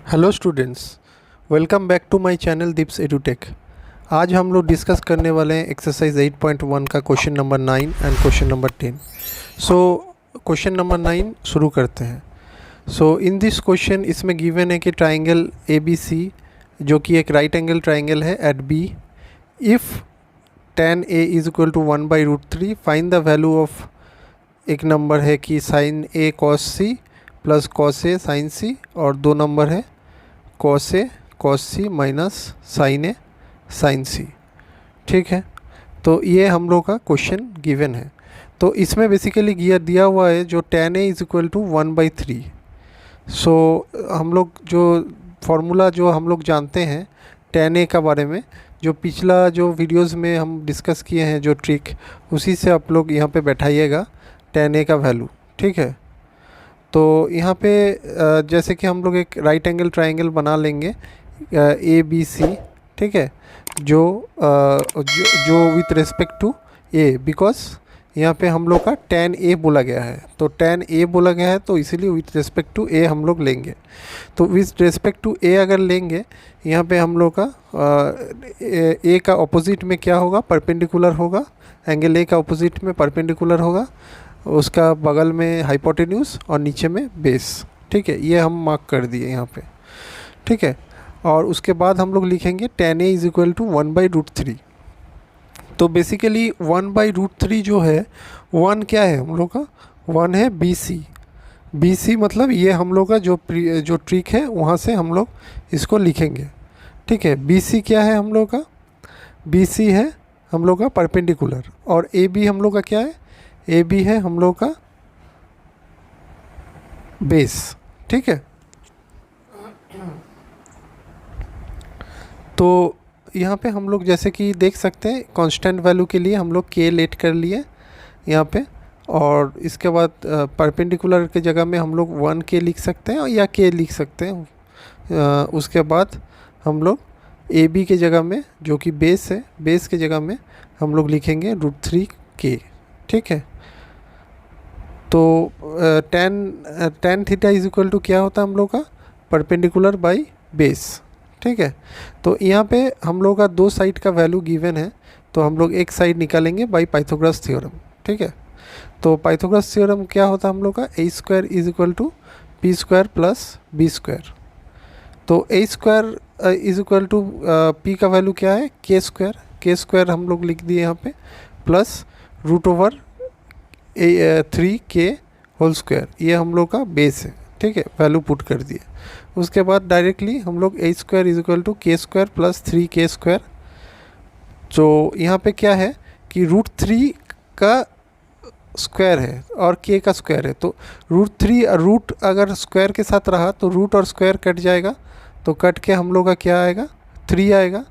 Hello students, welcome back to my channel Deep's Edutech. आज हम लोग डिस्कस करने वाले हैं एक्सरसाइज 8.1 का question number 9 and question number 10। So question number 9 शुरू करते हैं। सो इन दिस क्वेश्चन इसमें गिवन है कि ट्राइंगल ए बी सी जो कि एक राइट एंगल ट्राइंगल है at B, if tan a is equal to 1/√3 find the value of, एक नंबर है कि sine A cos C plus cos A sine C, और दो नंबर है cos A cos C minus sign A sine सी। ठीक है, तो ये हम लोग का क्वेश्चन गिवन है। तो इसमें बेसिकली दिया हुआ है जो tan a is equal to 1/3। So हम लोग जो फॉर्मूला जो हम लोग जानते हैं tan a का बारे में, जो पिछला जो वीडियोस में हम डिस्कस किए हैं जो ट्रिक, उसी से आप लोग यहाँ पे बैठाइएगा tan a का वैल्यू। ठीक है, तो यहाँ पे जैसे कि हम लोग एक राइट एंगल ट्राइंगल बना लेंगे ए बी सी। ठीक है, जो with respect to A, because यहाँ पे हम लोग का tan a बोला गया है, तो tan a बोला गया है तो इसीलिए विथ रिस्पेक्ट टू a हम लोग लेंगे। तो विथ रिस्पेक्ट टू a अगर लेंगे, यहाँ पे हम लोग का a का ऑपोजिट में क्या होगा, परपेंडिकुलर होगा। एंगल a का ऑपोजिट में परपेंडिकुलर होगा, उसका बगल में हाइपोटेन्यूज और नीचे में बेस। ठीक है, ये हम मार्क कर दिए यहाँ पे। ठीक है, और उसके बाद हम लोग लिखेंगे tan a is equal to 1/√3। तो बेसिकली 1/√3 जो है, 1 क्या है हम लोग का, 1 है बी सी। बी सी मतलब ये हम लोग का जो ट्रिक है वहाँ से हम लोग इसको लिखेंगे। ठीक है, बी सी क्या है हम लोग का, बी सी है हम लोग का परपेंडिकुलर, और ए बी हम लोग का क्या है, ए बी है हम लोग का बेस। ठीक है, तो यहाँ पे हम लोग जैसे कि देख सकते हैं कांस्टेंट वैल्यू के लिए हम लोग के लेट कर लिए यहाँ पे, और इसके बाद परपेंडिकुलर के जगह में हम लोग 1 के लिख सकते हैं या के लिख सकते हैं। उसके बाद हम लोग ए बी के जगह में जो कि बेस है, बेस के जगह में हम लोग लिखेंगे √3 के। ठीक है, तो tan theta is equal to क्या होता है हम लोग का, परपेंडिकुलर बाई बेस। ठीक है, तो यहाँ पे हम लोग का दो साइड का वैल्यू गिवन है, तो हम लोग एक साइड निकालेंगे बाई पाइथागोरस थ्योरम। ठीक है, तो पाइथागोरस थ्योरम क्या होता है हम लोग का, a² is equal to p² plus b²। तो a² is equal to p का वैल्यू क्या है, k² हम लोग लिख दिए यहाँ पे, प्लस √3k होल स्क्वायर, ये हम लोग का बेस है। ठीक है, वैल्यू पुट कर दिए। उसके बाद डायरेक्टली हम लोग a² is equal to k² plus 3k²। तो यहाँ पे क्या है कि √3 का स्क्वायर है और k का स्क्वायर है, तो √3 रूट अगर स्क्वायर के साथ रहा तो रूट और स्क्वायर कट जाएगा, तो कट के हम लोग का क्या आएगा, 3 आएगा।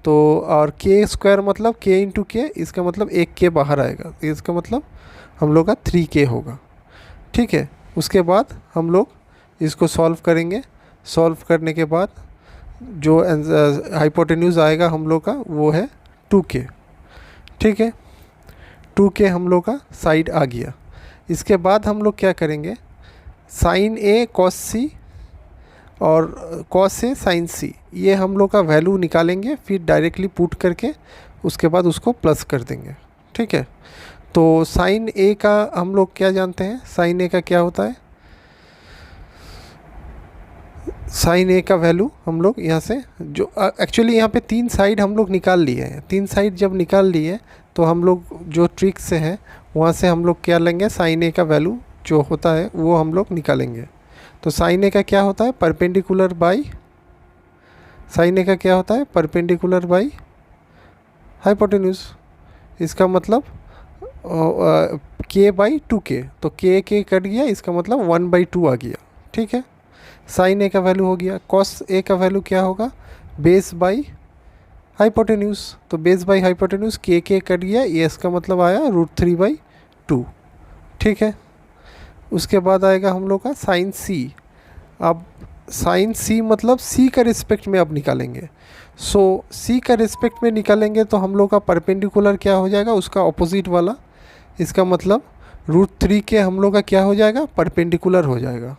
तो और k² मतलब k इंटू के, इसका मतलब एक k बाहर आएगा, इसका मतलब हम लोग का 3k होगा। ठीक है, उसके बाद हम लोग इसको सॉल्व करेंगे। सॉल्व करने के बाद जो हाइपोटेन्यूज आएगा हम लोग का वो है 2k। ठीक है, 2k हम लोग का साइड आ गया। इसके बाद हम लोग क्या करेंगे, साइन ए कॉस सी और कॉस ए साइन सी, ये हम लोग का वैल्यू निकालेंगे, फिर डायरेक्टली पुट करके उसके बाद उसको प्लस कर देंगे। ठीक है, तो साइन ए का हम लोग क्या जानते हैं, साइन ए का क्या होता है, साइन ए का वैल्यू हम लोग यहाँ से जो एक्चुअली यहाँ पे 3 साइड हम लोग निकाल लिए हैं। 3 साइड जब निकाल लिए तो हम लोग जो ट्रिक से है वहाँ से हम लोग क्या लेंगे, साइन ए का वैल्यू जो होता है वो हम लोग निकालेंगे। तो साइन ए का क्या होता है, परपेंडिकुलर बाई, साइन ए का क्या होता है, परपेंडिकुलर बाई हाइपोटेन्यूज। इसका मतलब k/2k, तो k कट गया, इसका मतलब 1/2 आ गया। ठीक है, साइन ए का वैल्यू हो गया। कॉस ए का वैल्यू क्या होगा, बेस बाई हाइपोटेन्यूज, तो base by hypotenuse k cut गया, ये इसका मतलब आया √3/2। ठीक है, उसके बाद आएगा हम लोग का साइन सी। अब साइन सी मतलब c का रिस्पेक्ट में अब निकालेंगे। सो c का रिस्पेक्ट में निकालेंगे तो हम लोग का परपेंडिकुलर क्या हो जाएगा, उसका ऑपोजिट वाला, इसका मतलब √3 के हम लोग का क्या हो जाएगा, परपेंडिकुलर हो जाएगा।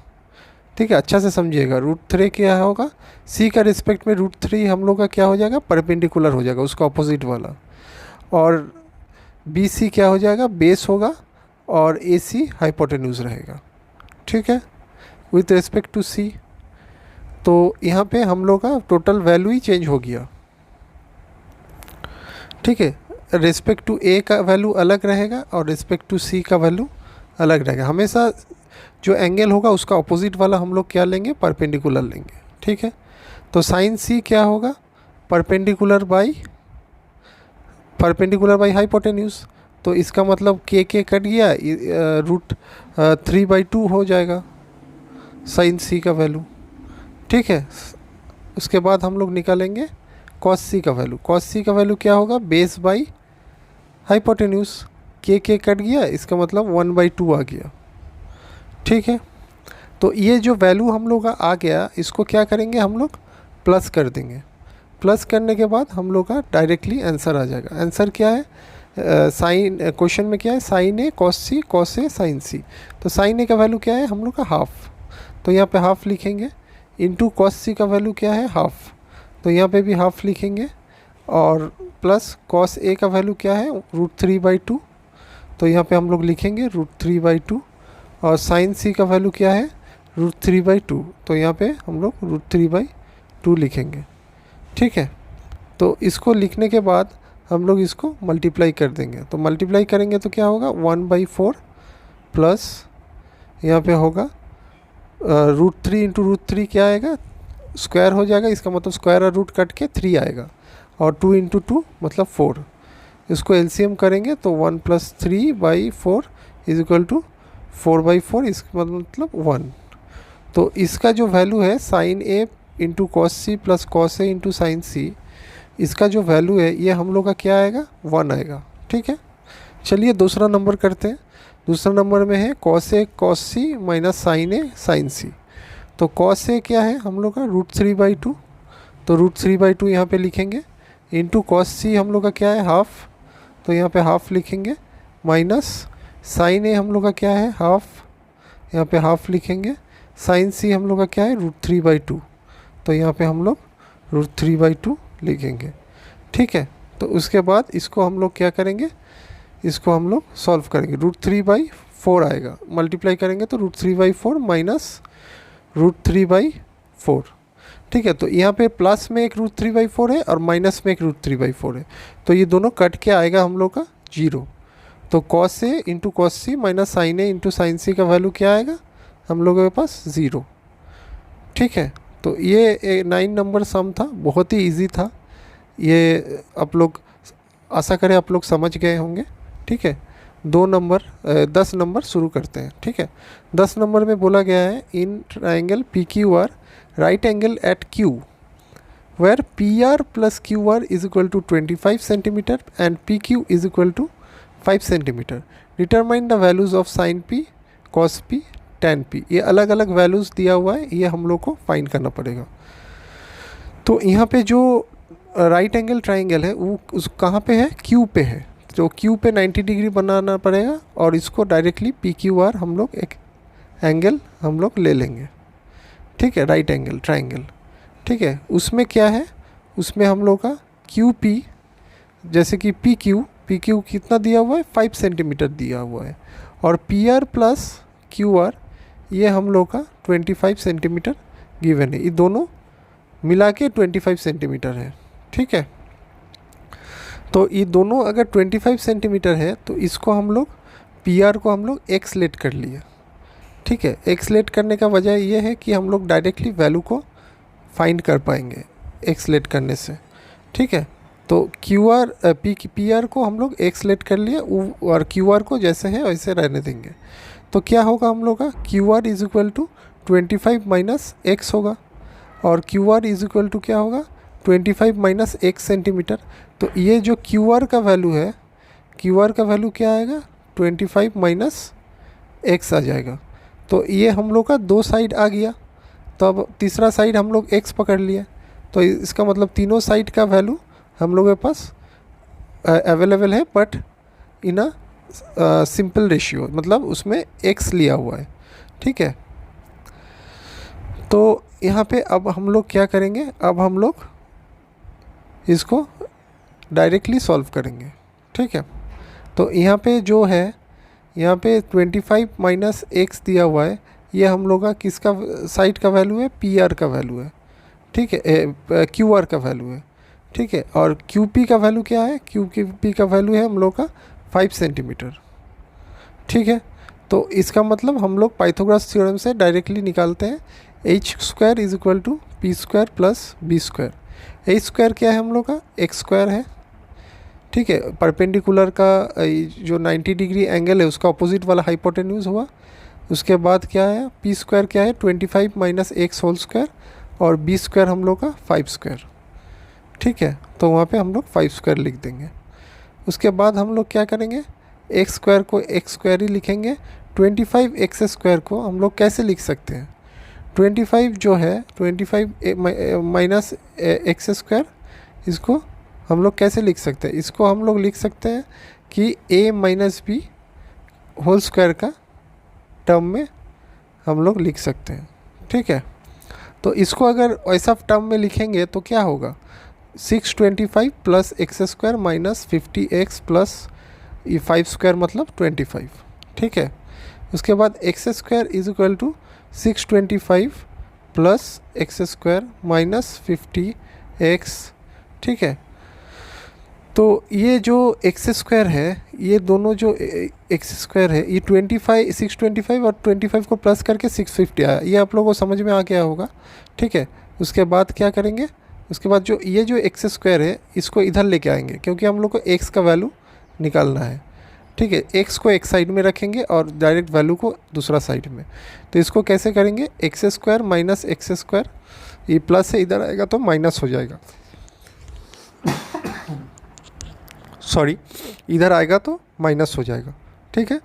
ठीक है, अच्छा से समझिएगा। √3 क्या होगा, सी का रिस्पेक्ट में √3 हम लोग का क्या हो जाएगा, परपेंडिकुलर हो जाएगा, उसका अपोजिट वाला। और बी सी क्या हो जाएगा, बेस होगा, और ए सी हाइपोटेन्यूज रहेगा। ठीक है, विथ रिस्पेक्ट टू सी। तो यहाँ पे हम लोग का टोटल वैल्यू ही चेंज हो गया। ठीक है, रिस्पेक्ट टू ए का वैल्यू अलग रहेगा और रिस्पेक्ट टू सी का वैल्यू अलग रहेगा। हमेशा जो एंगल होगा उसका अपोजिट वाला हम लोग क्या लेंगे, परपेंडिकुलर लेंगे। ठीक है, तो साइन सी क्या होगा, परपेंडिकुलर बाई हाइपोटेन्यूज। तो इसका मतलब के कट गया, √3/2 हो जाएगा साइन सी का वैल्यू। ठीक है, उसके बाद हम लोग निकालेंगे कॉस सी का वैल्यू। कॉस सी का वैल्यू क्या होगा, बेस बाई हाइपोटेन्यूज। के कट गया, इसका मतलब 1/2 आ गया। ठीक है, तो ये जो वैल्यू हम लोग का आ गया, इसको क्या करेंगे हम लोग, प्लस कर देंगे। प्लस करने के बाद हम लोग का डायरेक्टली आंसर आ जाएगा। आंसर क्या है, साइन, क्वेश्चन में क्या है, sine A cos C, cos A sine सी। तो साइन ए का वैल्यू क्या है हम लोग का, हाफ। तो यहाँ पे हाफ लिखेंगे। इंटू कॉस सी का वैल्यू क्या है, हाफ। तो यहाँ पे भी हाफ लिखेंगे। और प्लस कॉस ए का वैल्यू क्या है, √3/2। तो यहाँ पे हम लोग लिखेंगे √3/2। और साइन सी का वैल्यू क्या है, √3/2। तो यहाँ पे हम लोग √3/2 लिखेंगे। ठीक है, तो इसको लिखने के बाद हम लोग इसको मल्टीप्लाई कर देंगे। तो मल्टीप्लाई करेंगे तो क्या होगा, 1/4 प्लस यहाँ पे होगा √3 इंटू √3 क्या आएगा, स्क्वायर हो जाएगा। इसका मतलब स्क्वायर और रूट कट के 3 आएगा। और 2 इंटू 2 मतलब 4। इसको एलसीएम करेंगे तो 1 + 3/4 इज इक्वल टू 4/4, इसका मतलब 1। तो इसका जो वैल्यू है sine A into cos C plus cos A into sine C, इसका जो वैल्यू है ये हम लोग का क्या आएगा, 1 आएगा। ठीक है, चलिए दूसरा नंबर करते हैं। दूसरा नंबर में है cos A cos C minus sign A sine सी। तो कॉस ए क्या है हम लोग का, √3/2। तो √3/2 यहाँ पे लिखेंगे। इंटू कॉस सी हम लोग का क्या है, हाफ। तो यहाँ पे हाफ लिखेंगे। माइनस साइन ए हम लोग का क्या है, हाफ। यहाँ पे हाफ लिखेंगे। साइन सी हम लोग का क्या है, √3/2। तो यहाँ पे हम लोग √3/2 लिखेंगे। ठीक है, तो उसके बाद इसको हम लोग क्या करेंगे, इसको हम लोग सॉल्व करेंगे। √3/4 आएगा, मल्टीप्लाई करेंगे तो √3/4 माइनस √3/4। ठीक है, तो यहाँ पे प्लस में एक √3/4 है और माइनस में एक √3/4 है। तो ये दोनों कट के आएगा हम लोग का 0। तो cos A into cos C minus sign A into sine सी का वैल्यू क्या आएगा हम लोगों के पास, 0। ठीक है, तो ये 9 नंबर सम था, बहुत ही इजी था ये। आप लोग आशा करें आप लोग समझ गए होंगे। ठीक है, 10 नंबर शुरू करते हैं। ठीक है, 10 नंबर में बोला गया है in triangle P Q R right angle at Q where P R plus Q are is equal to 25 centimetre and P Q is equal to 5 centimetre. Determine the values of sine P cos P tan P. ये अलग अलग values दिया हुआ है, ये हम लोग को फाइंड करना पड़ेगा। तो यहाँ पे जो राइट एंगल ट्राइंगल है वो उस कहाँ पे है, क्यू पे है। तो क्यू पे 90 डिग्री बनाना पड़ेगा और इसको डायरेक्टली पी क्यू आर हम लोग एक एंगल हम लोग ले लेंगे। ठीक है, राइट एंगल ट्राइंगल। ठीक है, उसमें क्या है, उसमें हम लोग का क्यू पी, जैसे कि पी क्यू कितना दिया हुआ है, 5 सेंटीमीटर दिया हुआ है। और P R plus Q are ये हम लोग का 25 सेंटीमीटर गिवन है। ये दोनों मिला के 25 सेंटीमीटर है। ठीक है, तो ये दोनों अगर 25 सेंटीमीटर है तो इसको हम लोग पी आर को हम लोग एक्स लेट कर लिए। ठीक है, एक्स लेट करने का वजह ये है कि हम लोग डायरेक्टली वैल्यू को फाइंड कर पाएंगे एक्स लेट करने से। ठीक है, तो क्यू आर पी आर को हम लोग एक्स लेट कर लिए और क्यू आर को जैसे है वैसे रहने देंगे। तो क्या होगा हम लोग का, Q are is equal to 25 minus x होगा। और Q are is equal to क्या होगा, 25 माइनस एक्स सेंटीमीटर। तो ये जो क्यू आर का वैल्यू है, क्यू आर का वैल्यू क्या आएगा, 25 माइनस एक्स आ जाएगा। तो ये हम लोग का दो साइड आ गया। तो अब तीसरा साइड हम लोग एक्स पकड़ लिए। तो इसका मतलब तीनों साइड का वैल्यू हम लोगों के पास अवेलेबल है, but in a simple ratio, मतलब उसमें एक्स लिया हुआ है। ठीक है, तो यहाँ पे अब हम लोग क्या करेंगे, अब हम लोग इसको डायरेक्टली सॉल्व करेंगे, ठीक है। तो यहाँ पे जो है, यहाँ पे 25 माइनस एक्स दिया हुआ है, ये हम लोग का किसका साइड का वैल्यू है, पी आर का वैल्यू है, ठीक है, क्यू आर का वैल्यू है, ठीक है। और क्यू पी का वैल्यू क्या है, क्यू पी का वैल्यू है हम लोग का 5 सेंटीमीटर, ठीक है। तो इसका मतलब हम लोग पाइथागोरस थ्योरम से डायरेक्टली निकालते हैं h square is equal to p square plus b square. H square क्या है हम लोग का, एक्स स्क्वायर है, ठीक है। परपेंडिकुलर का जो 90 डिग्री एंगल है उसका अपोजिट वाला हाइपोटेन्यूज हुआ। उसके बाद क्या है, पी स्क्वायर क्या है 25 माइनस एक्स होल स्क्वायर, और बी स्क्वायर हम लोग का 5 स्क्वायर, ठीक है। तो वहाँ पे हम लोग 5 स्क्वायर लिख देंगे। उसके बाद हम लोग क्या करेंगे, एक्स स्क्वायर को एक्स स्क्वायर ही लिखेंगे। 25 एक्स स्क्वायर को हम लोग कैसे लिख सकते हैं, 25 जो है 25 माइनस एक्स स्क्वायर, इसको हम लोग कैसे लिख सकते हैं, इसको हम लोग लिख सकते हैं कि a minus b whole square का टर्म में हम लोग लिख सकते हैं, ठीक है। तो इसको अगर ऐसा टर्म में लिखेंगे तो क्या होगा, 625 plus x square minus 50x plus ये 5 स्क्वायर मतलब 25, ठीक है। उसके बाद x square is equal to 625 plus x square minus 50x, ठीक है। तो ये जो एक्स स्क्वायर है, ये दोनों जो एक्स स्क्वायर है, ये 625 और 25 को प्लस करके 650 आया, ये आप लोगों को समझ में आ गया होगा, ठीक है। उसके बाद क्या करेंगे, उसके बाद जो ये जो एक्स स्क्वायर है इसको इधर लेके आएंगे, क्योंकि हम लोग को एक्स का वैल्यू निकालना है, ठीक है। एक्स को एक साइड में रखेंगे और डायरेक्ट वैल्यू को दूसरा साइड में। तो इसको कैसे करेंगे, x square minus x square, ये प्लस से इधर आएगा तो माइनस हो जाएगा, सॉरी, इधर आएगा तो माइनस हो जाएगा, ठीक है।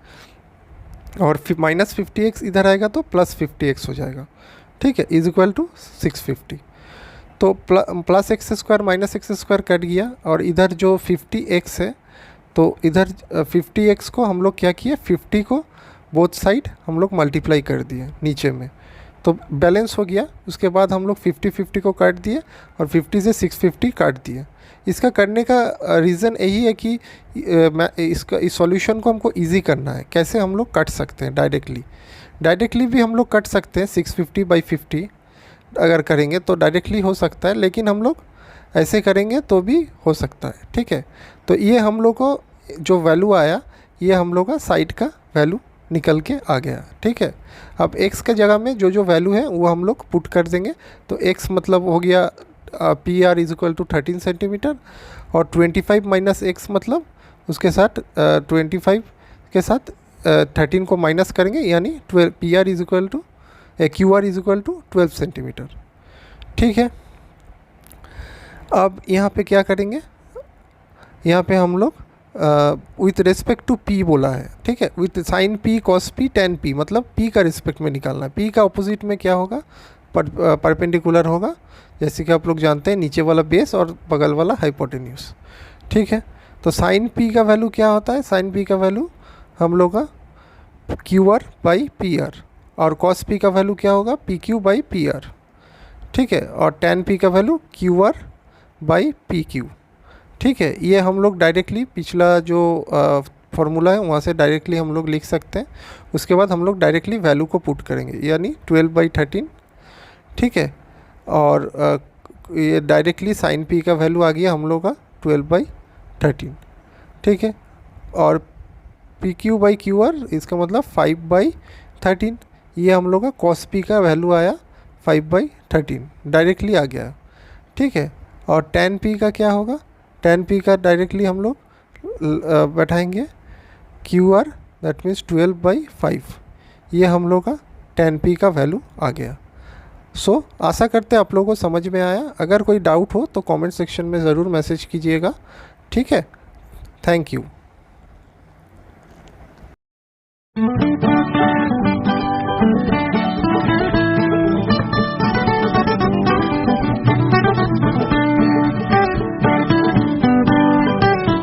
और फिर माइनस 50x इधर आएगा तो प्लस 50x हो जाएगा, ठीक है, इज इक्वल टू 650। तो plus x square minus x square cut गया, और इधर जो 50x है, तो इधर 50x को हम लोग क्या किए, 50 को बोथ साइड हम लोग मल्टीप्लाई कर दिए नीचे में, तो बैलेंस हो गया। उसके बाद हम लोग 50 को काट दिए और 50 से 650 काट दिए। इसका करने का रीज़न यही है कि इस सॉल्यूशन को हमको इजी करना है। कैसे हम लोग काट सकते हैं, डायरेक्टली भी हम लोग काट सकते हैं, 650/50 अगर करेंगे तो डायरेक्टली हो सकता है, लेकिन हम लोग ऐसे करेंगे तो भी हो सकता है, ठीक है। तो ये हम लोग को जो वैल्यू आया, ये हम लोग का साइड का वैल्यू निकल के आ गया, ठीक है। अब x के जगह में जो जो वैल्यू है वो हम लोग पुट कर देंगे। तो x मतलब हो गया p r is equal to 13 centimetre, और 25 माइनस एक्स मतलब उसके साथ 25 के साथ 13 को माइनस करेंगे, यानी 12 p r is equal to q are is equal to 12 centimetre, ठीक है। अब यहाँ पे क्या करेंगे, यहाँ पे हम लोग विथ रिस्पेक्ट टू पी बोला है, ठीक है, with sine P cos p tan p, मतलब पी का रिस्पेक्ट में निकालना है। पी का अपोजिट में क्या होगा, परपेंडिकुलर होगा, जैसे कि आप लोग जानते हैं, नीचे वाला बेस और बगल वाला हाइपोटेन्यूज, ठीक है। तो साइन पी का वैल्यू क्या होता है, साइन पी का वैल्यू हम लोग का Q R by P R, और कॉस पी का वैल्यू क्या होगा, P Q by P R, ठीक है। और टेन पी का value Q R by P Q, ठीक है। ये हम लोग डायरेक्टली पिछला जो फार्मूला है वहाँ से डायरेक्टली हम लोग लिख सकते हैं। उसके बाद हम लोग डायरेक्टली वैल्यू को पुट करेंगे, यानी 12/13, ठीक है। और ये डायरेक्टली साइन पी का वैल्यू आ गया हम लोग का 12/13, ठीक है। और P Q by Q R, इसका मतलब 5/13, ये हम लोग का कॉस पी का वैल्यू आया 5/13, डायरेक्टली आ गया, ठीक है। और टेन पी का क्या होगा, टेन पी का डायरेक्टली हम लोग बैठाएंगे क्यू आर, दैट मीन्स 12/5, ये हम लोग का टेन पी का वैल्यू आ गया। सो आशा करते हैं आप लोगों को समझ में आया। अगर कोई डाउट हो तो कमेंट सेक्शन में ज़रूर मैसेज कीजिएगा, ठीक है। Thank you.